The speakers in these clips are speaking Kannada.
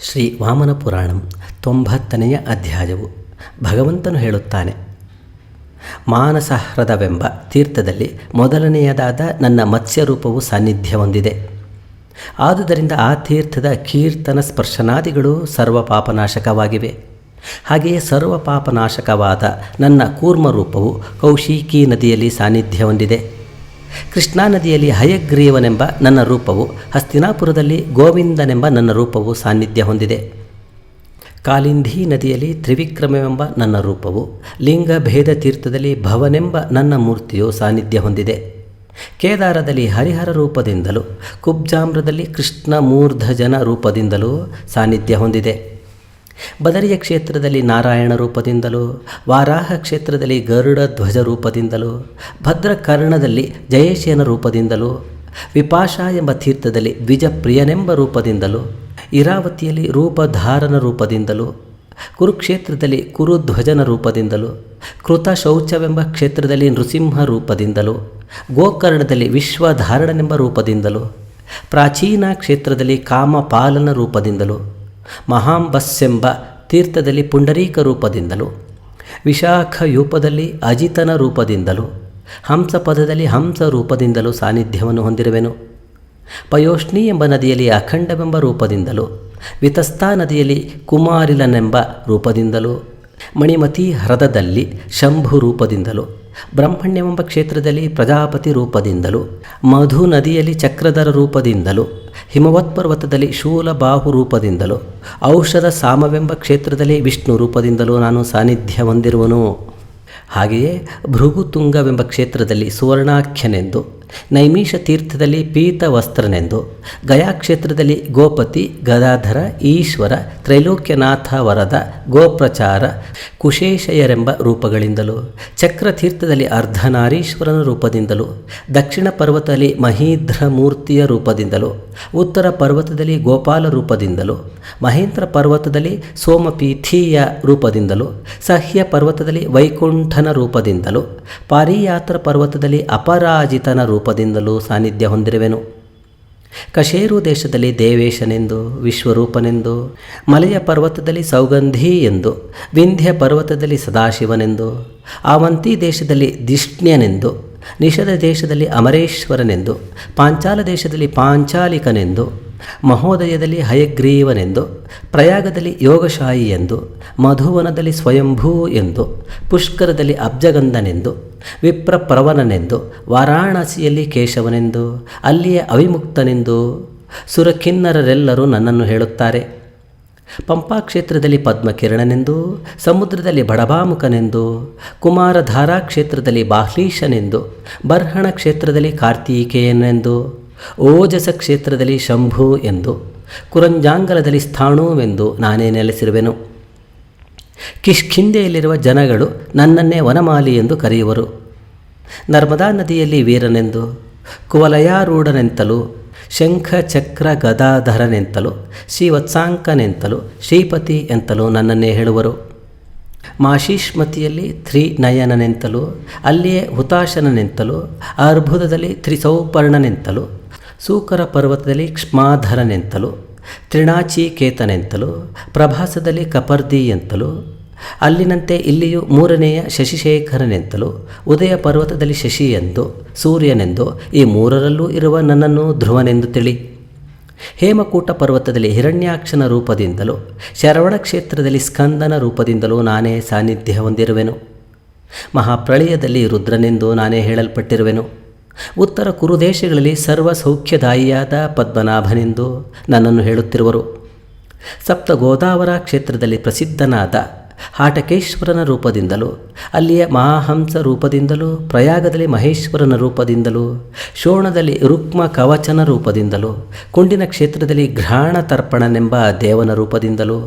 ಶ್ರೀ ವಾಮನ ಪುರಾಣಂ 90ನೇ ಅಧ್ಯಾಯವು. ಭಗವಂತನು ಹೇಳುತ್ತಾನೆ, ಮಾನಸಹ್ರದವೆಂಬ ತೀರ್ಥದಲ್ಲಿ ಮೊದಲನೆಯದಾದ ನನ್ನ ಮತ್ಸ್ಯರೂಪವು ಸಾನ್ನಿಧ್ಯ ಹೊಂದಿದೆ. ಆದುದರಿಂದ ಆ ತೀರ್ಥದ ಕೀರ್ತನ ಸ್ಪರ್ಶನಾದಿಗಳು ಸರ್ವ ಪಾಪನಾಶಕವಾಗಿವೆ. ಹಾಗೆಯೇ ಸರ್ವ ಪಾಪನಾಶಕವಾದ ನನ್ನ ಕೂರ್ಮರೂಪವು ಕೌಶಿಕಿ ನದಿಯಲ್ಲಿ ಸಾನ್ನಿಧ್ಯ ಹೊಂದಿದೆ. ಕೃಷ್ಣಾ ನದಿಯಲ್ಲಿ ಹಯಗ್ರೀವನೆಂಬ ನನ್ನ ರೂಪವು, ಹಸ್ತಿನಾಪುರದಲ್ಲಿ ಗೋವಿಂದನೆಂಬ ನನ್ನ ರೂಪವು ಸಾನ್ನಿಧ್ಯ ಹೊಂದಿದೆ. ಕಾಲಿಂಧಿ ನದಿಯಲ್ಲಿ ತ್ರಿವಿಕ್ರಮವೆಂಬ ನನ್ನ ರೂಪವು, ಲಿಂಗಭೇದ ತೀರ್ಥದಲ್ಲಿ ಭವನೆಂಬ ನನ್ನ ಮೂರ್ತಿಯು ಸಾನ್ನಿಧ್ಯ ಹೊಂದಿದೆ. ಕೇದಾರದಲ್ಲಿ ಹರಿಹರ ರೂಪದಿಂದಲೂ, ಕುಬ್ಜಾಮ್ರದಲ್ಲಿ ಕೃಷ್ಣ ಮೂರ್ಧಜನ ರೂಪದಿಂದಲೂ ಸಾನ್ನಿಧ್ಯ ಹೊಂದಿದೆ. ಬದರಿಯ ಕ್ಷೇತ್ರದಲ್ಲಿ ನಾರಾಯಣ ರೂಪದಿಂದಲೂ, ವಾರಾಹ ಕ್ಷೇತ್ರದಲ್ಲಿ ಗರುಡ ಧ್ವಜ ರೂಪದಿಂದಲೂ, ಭದ್ರಕರ್ಣದಲ್ಲಿ ಜಯೇಶನ ರೂಪದಿಂದಲೂ, ವಿಪಾಶ ಎಂಬ ತೀರ್ಥದಲ್ಲಿ ದ್ವಿಜಪ್ರಿಯನೆಂಬ ರೂಪದಿಂದಲೂ, ಇರಾವತಿಯಲ್ಲಿ ರೂಪಧಾರನ ರೂಪದಿಂದಲೂ, ಕುರುಕ್ಷೇತ್ರದಲ್ಲಿ ಕುರುಧ್ವಜನ ರೂಪದಿಂದಲೂ, ಕೃತ ಶೌಚವೆಂಬ ಕ್ಷೇತ್ರದಲ್ಲಿ ನೃಸಿಂಹ ರೂಪದಿಂದಲೂ, ಗೋಕರ್ಣದಲ್ಲಿ ವಿಶ್ವಧಾರಣನೆಂಬ ರೂಪದಿಂದಲೂ, ಪ್ರಾಚೀನ ಕ್ಷೇತ್ರದಲ್ಲಿ ಕಾಮಪಾಲನ ರೂಪದಿಂದಲೂ, ಮಹಾಂಬಸ್ಸೆಂಬ ತೀರ್ಥದಲ್ಲಿ ಪುಂಡರೀಕ ರೂಪದಿಂದಲೂ, ವಿಶಾಖಯೂಪದಲ್ಲಿ ಅಜಿತನ ರೂಪದಿಂದಲೂ, ಹಂಸಪದದಲ್ಲಿ ಹಂಸ ರೂಪದಿಂದಲೂ ಸಾನ್ನಿಧ್ಯವನ್ನು ಹೊಂದಿರುವೆನು. ಪಯೋಷ್ಣಿ ಎಂಬ ನದಿಯಲ್ಲಿ ಅಖಂಡವೆಂಬ ರೂಪದಿಂದಲೂ, ವಿತಸ್ತಾ ನದಿಯಲ್ಲಿ ಕುಮಾರಿಲನೆಂಬ ರೂಪದಿಂದಲೂ, ಮಣಿಮತಿ ಹ್ರದದಲ್ಲಿ ಶಂಭು ರೂಪದಿಂದಲೂ, ಬ್ರಹ್ಮಣ್ಯವೆಂಬ ಕ್ಷೇತ್ರದಲ್ಲಿ ಪ್ರಜಾಪತಿ ರೂಪದಿಂದಲೂ, ಮಧು ನದಿಯಲ್ಲಿ ಚಕ್ರಧರ ರೂಪದಿಂದಲೂ, ಹಿಮವತ್ ಪರ್ವತದಲ್ಲಿ ಶೂಲಬಾಹು ರೂಪದಿಂದಲೂ, ಔಷಧ ಸಾಮವೆಂಬ ಕ್ಷೇತ್ರದಲ್ಲಿ ವಿಷ್ಣು ರೂಪದಿಂದಲೂ ನಾನು ಸಾನ್ನಿಧ್ಯ ಹೊಂದಿರುವನು. ಹಾಗೆಯೇ ಭೃಗುತುಂಗವೆಂಬ ಕ್ಷೇತ್ರದಲ್ಲಿ ಸುವರ್ಣಾಖ್ಯನೆಂದು, ನೈಮಿಷ ತೀರ್ಥದಲ್ಲಿ ಪೀತವಸ್ತ್ರನೆಂದು, ಗಯಾಕ್ಷೇತ್ರದಲ್ಲಿ ಗೋಪತಿ ಗದಾಧರ ಈಶ್ವರ ತ್ರೈಲೋಕ್ಯನಾಥ ವರದ ಗೋಪ್ರಚಾರ ಕುಶೇಶಯರೆಂಬ ರೂಪಗಳಿಂದಲೂ, ಚಕ್ರತೀರ್ಥದಲ್ಲಿ ಅರ್ಧನಾರೀಶ್ವರನ ರೂಪದಿಂದಲೂ, ದಕ್ಷಿಣ ಪರ್ವತದಲ್ಲಿ ಮಹೀಧ್ರ ಮೂರ್ತಿಯ ರೂಪದಿಂದಲೂ, ಉತ್ತರ ಪರ್ವತದಲ್ಲಿ ಗೋಪಾಲ ರೂಪದಿಂದಲೂ, ಮಹೇಂದ್ರ ಪರ್ವತದಲ್ಲಿ ಸೋಮಪೀಠೀಯ ರೂಪದಿಂದಲೂ, ಸಹ್ಯ ಪರ್ವತದಲ್ಲಿ ವೈಕುಂಠನ ರೂಪದಿಂದಲೂ, ಪಾರಿಯಾತ್ರ ಪರ್ವತದಲ್ಲಿ ಅಪರಾಜಿತನ ರೂಪದಿಂದಲೂ ಸಾನ್ನಿಧ್ಯ ಹೊಂದಿರುವೆನು. ಕಶೇರು ದೇಶದಲ್ಲಿ ದೇವೇಶನೆಂದು, ವಿಶ್ವರೂಪನೆಂದು, ಮಲೆಯ ಪರ್ವತದಲ್ಲಿ ಸೌಗಂಧಿ ಎಂದು, ವಿಂಧ್ಯ ಪರ್ವತದಲ್ಲಿ ಸದಾಶಿವನೆಂದು, ಆವಂತಿ ದೇಶದಲ್ಲಿ ಧಿಷ್ಣ್ಯನೆಂದು, ನಿಷದ ದೇಶದಲ್ಲಿ ಅಮರೇಶ್ವರನೆಂದು, ಪಾಂಚಾಲ ದೇಶದಲ್ಲಿ ಪಾಂಚಾಲಿಕನೆಂದು, ಮಹೋದಯದಲ್ಲಿ ಹಯಗ್ರೀವನೆಂದು, ಪ್ರಯಾಗದಲ್ಲಿ ಯೋಗಶಾಯಿ ಎಂದು, ಮಧುವನದಲ್ಲಿ ಸ್ವಯಂಭೂ ಎಂದು, ಪುಷ್ಕರದಲ್ಲಿ ಅಬ್ಜಗಂಧನೆಂದು, ವಿಪ್ರಪ್ರವನನೆಂದು, ವಾರಾಣಸಿಯಲ್ಲಿ ಕೇಶವನೆಂದು, ಅಲ್ಲಿಯೇ ಅವಿಮುಕ್ತನೆಂದು ಸುರಕಿನ್ನರರೆಲ್ಲರೂ ನನ್ನನ್ನು ಹೇಳುತ್ತಾರೆ. ಪಂಪಾಕ್ಷೇತ್ರದಲ್ಲಿ ಪದ್ಮಕಿರಣನೆಂದು, ಸಮುದ್ರದಲ್ಲಿ ಬಡಬಾಮುಖನೆಂದು, ಕುಮಾರಧಾರಾ ಕ್ಷೇತ್ರದಲ್ಲಿ ಬಾಹ್ಲೀಶನೆಂದು, ಬರ್ಹಣ ಕ್ಷೇತ್ರದಲ್ಲಿ ಕಾರ್ತೀಕೇಯನೆಂದು, ಓಜಸ ಕ್ಷೇತ್ರದಲ್ಲಿ ಶಂಭು ಎಂದು, ಕುರಂಜಾಂಗಲದಲ್ಲಿ ಸ್ಥಾಣುವೆಂದು ನಾನೇ ನೆಲೆಸಿರುವೆನು. ಕಿಷ್ಕಿಂಧೆಯಲ್ಲಿರುವ ಜನಗಳು ನನ್ನನ್ನೇ ವನಮಾಲಿ ಎಂದು ಕರೆಯುವರು. ನರ್ಮದಾ ನದಿಯಲ್ಲಿ ವೀರನೆಂದು, ಕುವಲಯಾರೂಢನೆಂತಲೂ, ಶಂಖ ಚಕ್ರ ಗದಾಧರನೆಂತಲೂ, ಶ್ರೀವತ್ಸಾಂಕನೆಂತಲೂ, ಶ್ರೀಪತಿ ಎಂತಲೂ ನನ್ನನ್ನೇ ಹೇಳುವರು. ಮಾಶಿಷ್ಮತಿಯಲ್ಲಿ ತ್ರಿನಯನನೆಂತಲೂ, ಅಲ್ಲಿಯೇ ಹುತಾಶನನೆಂತಲೂ, ಅರ್ಬುದದಲ್ಲಿ ತ್ರಿಸೌಪರ್ಣನೆಂತಲೂ, ಸೂಕರ ಪರ್ವತದಲ್ಲಿ ಕ್ಷ್ಮಾಧರನೆಂತಲೂ, ತ್ರಿಣಾಚಿಕೇತನೆಂತಲೂ, ಪ್ರಭಾಸದಲ್ಲಿ ಕಪರ್ದಿ ಎಂತಲೂ, ಅಲ್ಲಿನಂತೆ ಇಲ್ಲಿಯೂ ಮೂರನೆಯ ಶಶಿಶೇಖರನೆಂತಲೂ, ಉದಯ ಪರ್ವತದಲ್ಲಿ ಶಶಿ ಎಂದು, ಸೂರ್ಯನೆಂದು, ಈ ಮೂರರಲ್ಲೂ ಇರುವ ನನ್ನನ್ನು ಧ್ರುವನೆಂದು ತಿಳಿ. ಹೇಮಕೂಟ ಪರ್ವತದಲ್ಲಿ ಹಿರಣ್ಯಾಕ್ಷನ ರೂಪದಿಂದಲೂ, ಶರವಣ ಕ್ಷೇತ್ರದಲ್ಲಿ ಸ್ಕಂದನ ರೂಪದಿಂದಲೂ ನಾನೇ ಸಾನ್ನಿಧ್ಯ ಹೊಂದಿರುವೆನು. ಮಹಾಪ್ರಳಯದಲ್ಲಿ ರುದ್ರನೆಂದು ನಾನೇ ಹೇಳಲ್ಪಟ್ಟಿರುವೆನು. ಉತ್ತರ ಕುರುದೇಶಗಳಲ್ಲಿ ಸರ್ವ ಸೌಖ್ಯದಾಯಿಯಾದ ಪದ್ಮನಾಭನೆಂದು ನನ್ನನ್ನು ಹೇಳುತ್ತಿರುವರು. ಸಪ್ತ ಗೋದಾವರ ಕ್ಷೇತ್ರದಲ್ಲಿ ಪ್ರಸಿದ್ಧನಾದ ಹಾಟಕೇಶ್ವರನ ರೂಪದಿಂದಲೂ, ಅಲ್ಲಿಯ ಮಹಾಹಂಸ ರೂಪದಿಂದಲೂ, ಪ್ರಯಾಗದಲ್ಲಿ ಮಹೇಶ್ವರನ ರೂಪದಿಂದಲೂ, ಶೋಣದಲ್ಲಿ ರುಕ್ಮ ಕವಚನ ರೂಪದಿಂದಲೂ, ಕುಂಡಿನ ಕ್ಷೇತ್ರದಲ್ಲಿ ಘ್ರಾಣ ತರ್ಪಣನೆಂಬ ದೇವನ ರೂಪದಿಂದಲೂ,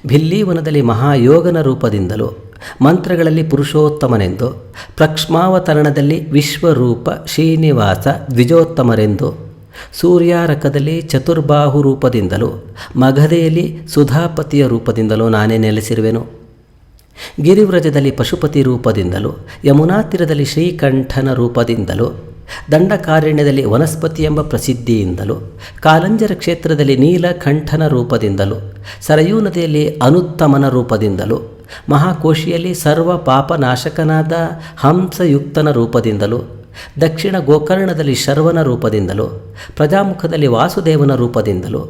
ಭಿಲ್ಲೀವನದಲ್ಲಿ ಮಹಾಯೋಗನ ರೂಪದಿಂದಲೂ, ಮಂತ್ರಗಳಲ್ಲಿ ಪುರುಷೋತ್ತಮನೆಂದು, ಪ್ರಕ್ಷ್ಮಾವತರಣದಲ್ಲಿ ವಿಶ್ವರೂಪ ಶ್ರೀನಿವಾಸ ದ್ವಿಜೋತ್ತಮರೆಂದು, ಸೂರ್ಯಾರಕದಲ್ಲಿ ಚತುರ್ಬಾಹು ರೂಪದಿಂದಲೂ, ಮಗಧೆಯಲ್ಲಿ ಸುಧಾಪತಿಯ ರೂಪದಿಂದಲೂ ನಾನೇ ನೆಲೆಸಿರುವೆನು. ಗಿರಿವ್ರಜದಲ್ಲಿ ಪಶುಪತಿ ರೂಪದಿಂದಲೂ, ಯಮುನಾ ತೀರದಲ್ಲಿ ಶ್ರೀಕಂಠನ ರೂಪದಿಂದಲೂ, ದಂಡಕಾರಣ್ಯದಲ್ಲಿ ವನಸ್ಪತಿ ಎಂಬ ಪ್ರಸಿದ್ಧಿಯಿಂದಲೂ, ಕಾಲಂಜರ ಕ್ಷೇತ್ರದಲ್ಲಿ ನೀಲಕಂಠನ ರೂಪದಿಂದಲೂ, ಸರಯೂ ನದಿಯಲ್ಲಿ ಅನುತ್ತಮನ ರೂಪದಿಂದಲೂ, ಮಹಾಕೋಶಿಯಲ್ಲಿ ಸರ್ವ ಪಾಪನಾಶಕನಾದ ಹಂಸಯುಕ್ತನ ರೂಪದಿಂದಲೂ, ದಕ್ಷಿಣ ಗೋಕರ್ಣದಲ್ಲಿ ಶರ್ವನ ರೂಪದಿಂದಲೂ, ಪ್ರಜಾಮುಖದಲ್ಲಿ ವಾಸುದೇವನ ರೂಪದಿಂದಲೂ,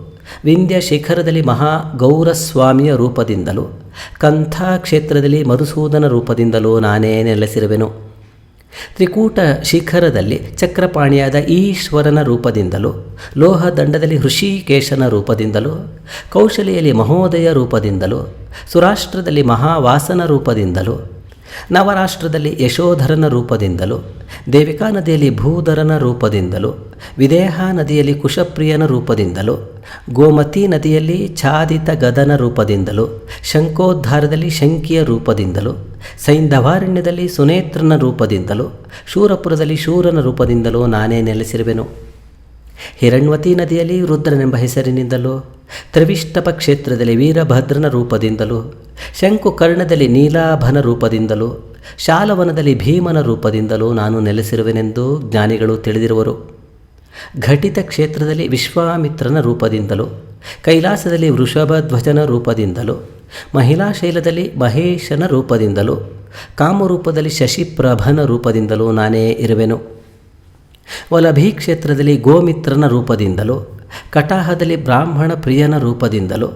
ವಿಂಧ್ಯ ಶಿಖರದಲ್ಲಿ ಮಹಾಗೌರಸ್ವಾಮಿಯ ರೂಪದಿಂದಲೂ, ಕಂಥಾ ಕ್ಷೇತ್ರದಲ್ಲಿ ಮಧುಸೂದನ ರೂಪದಿಂದಲೂ ನಾನೇ ನೆಲೆಸಿರುವೆನು. ತ್ರಿಕೂಟ ಶಿಖರದಲ್ಲಿ ಚಕ್ರಪಾಣಿಯಾದ ಈಶ್ವರನ ರೂಪದಿಂದಲೂ, ಲೋಹದಂಡದಲ್ಲಿ ಹೃಷಿಕೇಶನ ರೂಪದಿಂದಲೂ, ಕೌಶಲಿಯಲ್ಲಿ ಮಹೋದಯ ರೂಪದಿಂದಲೂ, ಸುರಾಷ್ಟ್ರದಲ್ಲಿ ಮಹಾವಾಸನ ರೂಪದಿಂದಲೂ, ನವರಾಷ್ಟ್ರದಲ್ಲಿ ಯಶೋಧರನ ರೂಪದಿಂದಲೂ, ದೇವಿಕಾ ನದಿಯಲ್ಲಿ ಭೂಧರನ ರೂಪದಿಂದಲೂ, ವಿದೇಹ ನದಿಯಲ್ಲಿ ಕುಶಪ್ರಿಯನ ರೂಪದಿಂದಲೂ, ಗೋಮತಿ ನದಿಯಲ್ಲಿ ಛಾದಿತ ಗದನ ರೂಪದಿಂದಲೂ, ಶಂಖೋದ್ಧಾರದಲ್ಲಿ ಶಂಕಿಯ ರೂಪದಿಂದಲೂ, ಸೈಂಧವಾರಣ್ಯದಲ್ಲಿ ಸುನೇತ್ರನ ರೂಪದಿಂದಲೂ, ಶೂರಪುರದಲ್ಲಿ ಶೂರನ ರೂಪದಿಂದಲೂ ನಾನೇ ನೆಲೆಸಿರುವೆನು. ಹಿರಣ್ವತಿ ನದಿಯಲ್ಲಿ ರುದ್ರನೆಂಬ ಹೆಸರಿನಿಂದಲೂ, ತ್ರಿವಿಷ್ಟಪ ಕ್ಷೇತ್ರದಲ್ಲಿ ವೀರಭದ್ರನ ರೂಪದಿಂದಲೂ, ಶಂಕುಕರ್ಣದಲ್ಲಿ ನೀಲಾಭನ ರೂಪದಿಂದಲೂ, ಶಾಲವನದಲ್ಲಿ ಭೀಮನ ರೂಪದಿಂದಲೂ ನಾನು ನೆಲೆಸಿರುವೆನೆಂದು ಜ್ಞಾನಿಗಳು ತಿಳಿದಿರುವರು. ಘಟಿತ ಕ್ಷೇತ್ರದಲ್ಲಿ ವಿಶ್ವಾಮಿತ್ರನ ರೂಪದಿಂದಲೂ, ಕೈಲಾಸದಲ್ಲಿ ವೃಷಭಧ್ವಜನ ರೂಪದಿಂದಲೂ, ಮಹಿಳಾಶೈಲದಲ್ಲಿ ಮಹೇಶನ ರೂಪದಿಂದಲೂ, ಕಾಮರೂಪದಲ್ಲಿ ಶಶಿಪ್ರಭನ ರೂಪದಿಂದಲೂ ನಾನೇ ಇರುವೆನು. ವಲಭೀ ಕ್ಷೇತ್ರದಲ್ಲಿ ಗೋಮಿತ್ರನ ರೂಪದಿಂದಲೂ, ಕಟಾಹದಲ್ಲಿ ಬ್ರಾಹ್ಮಣ ಪ್ರಿಯನ ರೂಪದಿಂದಲೂ,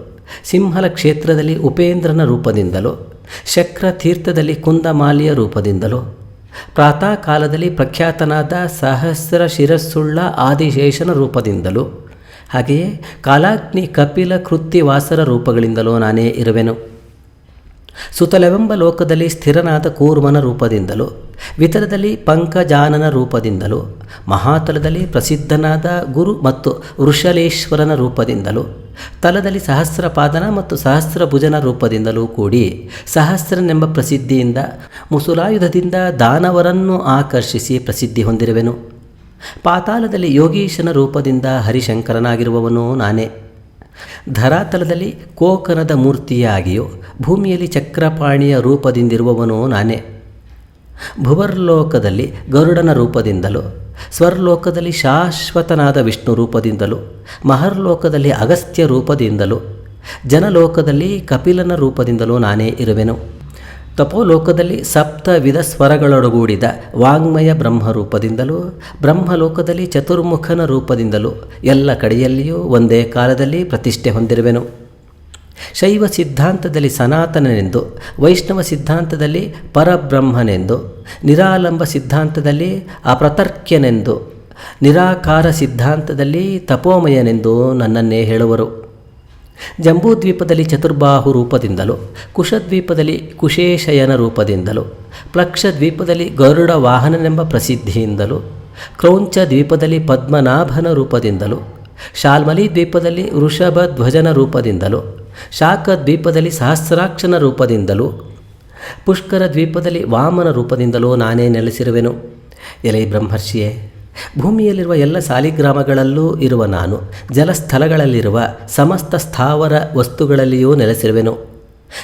ಸಿಂಹಲ ಕ್ಷೇತ್ರದಲ್ಲಿ ಉಪೇಂದ್ರನ ರೂಪದಿಂದಲೂ, ಶಕ್ರ ತೀರ್ಥದಲ್ಲಿ ಕುಂದಮಾಲಿಯ ರೂಪದಿಂದಲೂ, ಪ್ರಾತಃ ಕಾಲದಲ್ಲಿ ಪ್ರಖ್ಯಾತನಾದ ಸಹಸ್ರ ಶಿರಸ್ಸುಳ್ಳ ಆದಿಶೇಷನ ರೂಪದಿಂದಲೂ, ಹಾಗೆಯೇ ಕಾಲಾಗ್ನಿ ಕಪಿಲ ಕೃತ್ತಿವಾಸರ ರೂಪಗಳಿಂದಲೂ ನಾನೇ ಇರುವೆನು. ಸುತಲವೆಂಬ ಲೋಕದಲ್ಲಿ ಸ್ಥಿರನಾದ ಕೂರ್ಮನ ರೂಪದಿಂದಲೂ, ವಿತರದಲ್ಲಿ ಪಂಕಜಾನನ ರೂಪದಿಂದಲೂ, ಮಹಾತಲದಲ್ಲಿ ಪ್ರಸಿದ್ಧನಾದ ಗುರು ಮತ್ತು ವೃಷಲೇಶ್ವರನ ರೂಪದಿಂದಲೂ, ತಲದಲ್ಲಿ ಸಹಸ್ರಪಾದನ ಮತ್ತು ಸಹಸ್ರಭುಜನ ರೂಪದಿಂದಲೂ ಕೂಡಿ ಸಹಸ್ರನೆಂಬ ಪ್ರಸಿದ್ಧಿಯಿಂದ ಮುಸುಲಾಯುಧದಿಂದ ದಾನವರನ್ನು ಆಕರ್ಷಿಸಿ ಪ್ರಸಿದ್ಧಿ ಹೊಂದಿರುವೆನು. ಪಾತಾಳದಲ್ಲಿ ಯೋಗೀಶನ ರೂಪದಿಂದ ಹರಿಶಂಕರನಾಗಿರುವವನು ನಾನೇ. ಧರಾತಲದಲ್ಲಿ ಕೋಕನದ ಮೂರ್ತಿಯಾಗಿಯೂ ಭೂಮಿಯಲ್ಲಿ ಚಕ್ರಪಾಣಿಯ ರೂಪದಿಂದಿರುವವನು ನಾನೇ. ಭುವರ್ಲೋಕದಲ್ಲಿ ಗರುಡನ ರೂಪದಿಂದಲೂ, ಸ್ವರ್ಲೋಕದಲ್ಲಿ ಶಾಶ್ವತನಾದ ವಿಷ್ಣು ರೂಪದಿಂದಲೂ, ಮಹರ್ಲೋಕದಲ್ಲಿ ಅಗಸ್ತ್ಯ ರೂಪದಿಂದಲೂ, ಜನಲೋಕದಲ್ಲಿ ಕಪಿಲನ ರೂಪದಿಂದಲೂ ನಾನೇ ಇರುವೆನು. ತಪೋಲೋಕದಲ್ಲಿ ಸಪ್ತವಿಧ ಸ್ವರಗಳೊಡಗೂಡಿದ ವಾಂಗ್ಮಯ ಬ್ರಹ್ಮರೂಪದಿಂದಲೂ, ಬ್ರಹ್ಮಲೋಕದಲ್ಲಿ ಚತುರ್ಮುಖನ ರೂಪದಿಂದಲೂ ಎಲ್ಲ ಕಡೆಯಲ್ಲಿಯೂ ಒಂದೇ ಕಾಲದಲ್ಲಿ ಪ್ರತಿಷ್ಠೆ ಹೊಂದಿರುವೆನು. ಶೈವ ಸಿದ್ಧಾಂತದಲ್ಲಿ ಸನಾತನನೆಂದು, ವೈಷ್ಣವ ಸಿದ್ಧಾಂತದಲ್ಲಿ ಪರಬ್ರಹ್ಮನೆಂದು, ನಿರಾಲಂಬ ಸಿದ್ಧಾಂತದಲ್ಲಿ ಅಪ್ರತರ್ಕ್ಯನೆಂದು, ನಿರಾಕಾರ ಸಿದ್ಧಾಂತದಲ್ಲಿ ತಪೋಮಯನೆಂದು ನನ್ನನ್ನೇ ಹೇಳುವರು. ಜಂಬೂದ್ವೀಪದಲ್ಲಿ ಚತುರ್ಬಾಹು ರೂಪದಿಂದಲೂ, ಕುಶದ್ವೀಪದಲ್ಲಿ ಕುಶೇಶಯನ ರೂಪದಿಂದಲೂ, ಪ್ಲಕ್ಷದ್ವೀಪದಲ್ಲಿ ಗರುಡ ವಾಹನನೆಂಬ ಪ್ರಸಿದ್ಧಿಯಿಂದಲೂ, ಕ್ರೌಂಚ ದ್ವೀಪದಲ್ಲಿ ಪದ್ಮನಾಭನ ರೂಪದಿಂದಲೂ, ಶಾಲ್ಮಲಿ ದ್ವೀಪದಲ್ಲಿ ವೃಷಭಧ್ವಜನ ರೂಪದಿಂದಲೂ, ಶಾಖ ದ್ವೀಪದಲ್ಲಿ ಸಹಸ್ರಾಕ್ಷನ ರೂಪದಿಂದಲೂ, ಪುಷ್ಕರ ದ್ವೀಪದಲ್ಲಿ ವಾಮನ ರೂಪದಿಂದಲೂ ನಾನೇ ನೆಲೆಸಿರುವೆನು. ಎಲೈ ಬ್ರಹ್ಮರ್ಷಿಯೇ, ಭೂಮಿಯಲ್ಲಿರುವ ಎಲ್ಲ ಸಾಲಿಗ್ರಾಮಗಳಲ್ಲೂ ಇರುವ ನಾನು ಜಲಸ್ಥಳಗಳಲ್ಲಿರುವ ಸಮಸ್ತ ಸ್ಥಾವರ ವಸ್ತುಗಳಲ್ಲಿಯೂ ನೆಲೆಸಿರುವೆನು.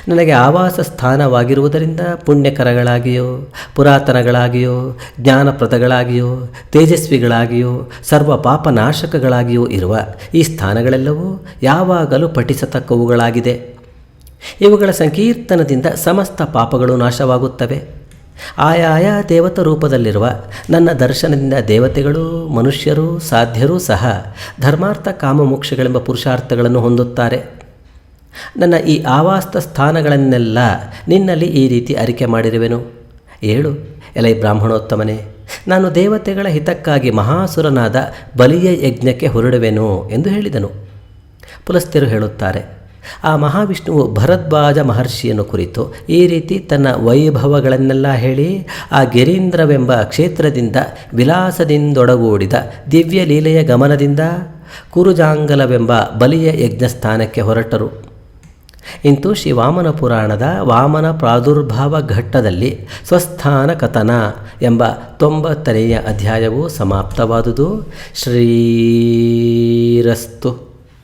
ನನಗೆ ಆವಾಸ ಸ್ಥಾನವಾಗಿರುವುದರಿಂದ ಪುಣ್ಯಕರಗಳಾಗಿಯೋ, ಪುರಾತನಗಳಾಗಿಯೋ, ಜ್ಞಾನಪ್ರದಗಳಾಗಿಯೋ, ತೇಜಸ್ವಿಗಳಾಗಿಯೋ, ಸರ್ವ ಪಾಪನಾಶಕಗಳಾಗಿಯೂ ಇರುವ ಈ ಸ್ಥಾನಗಳೆಲ್ಲವೂ ಯಾವಾಗಲೂ ಪಠಿಸತಕ್ಕವುಗಳಾಗಿದೆ. ಇವುಗಳ ಸಂಕೀರ್ತನದಿಂದ ಸಮಸ್ತ ಪಾಪಗಳು ನಾಶವಾಗುತ್ತವೆ. ಆಯಾಯ ದೇವತ ರೂಪದಲ್ಲಿರುವ ನನ್ನ ದರ್ಶನದಿಂದ ದೇವತೆಗಳು, ಮನುಷ್ಯರು, ಸಾಧ್ಯರೂ ಸಹ ಧರ್ಮಾರ್ಥ ಕಾಮಮೋಕ್ಷಗಳೆಂಬ ಪುರುಷಾರ್ಥಗಳನ್ನು ಹೊಂದುತ್ತಾರೆ. ನನ್ನ ಈ ಆವಾಸ್ತ ಸ್ಥಾನಗಳನ್ನೆಲ್ಲ ನಿನ್ನಲ್ಲಿ ಈ ರೀತಿ ಅರಿಕೆ ಮಾಡಿರುವೆನು. ಏಳು ಎಲೈ ಬ್ರಾಹ್ಮಣೋತ್ತಮನೇ, ನಾನು ದೇವತೆಗಳ ಹಿತಕ್ಕಾಗಿ ಮಹಾಸುರನಾದ ಬಲಿಯ ಯಜ್ಞಕ್ಕೆ ಹೊರಡುವೆನು ಎಂದು ಹೇಳಿದನು. ಪುಲಸ್ತ್ಯರು ಹೇಳುತ್ತಾರೆ, ಆ ಮಹಾವಿಷ್ಣುವು ಭರದ್ವಾಜ ಮಹರ್ಷಿಯನ್ನು ಕುರಿತು ಈ ರೀತಿ ತನ್ನ ವೈಭವಗಳನ್ನೆಲ್ಲ ಹೇಳಿ ಆ ಗಿರೀಂದ್ರವೆಂಬ ಕ್ಷೇತ್ರದಿಂದ ವಿಲಾಸದಿಂದೊಡಗೂಡಿದ ದಿವ್ಯ ಲೀಲೆಯ ಗಮನದಿಂದ ಕುರುಜಾಂಗಲವೆಂಬ ಬಲಿಯ ಯಜ್ಞಸ್ಥಾನಕ್ಕೆ ಹೊರಟರು. ಇಂತು ಶ್ರೀ ವಾಮನ ಪುರಾಣದ ವಾಮನ ಪ್ರಾದುರ್ಭಾವ ಘಟ್ಟದಲ್ಲಿ ಸ್ವಸ್ಥಾನ ಕಥನ ಎಂಬ 90ನೇ ಅಧ್ಯಾಯವು ಸಮಾಪ್ತವಾದುದು. ಶ್ರೀರಸ್ತು.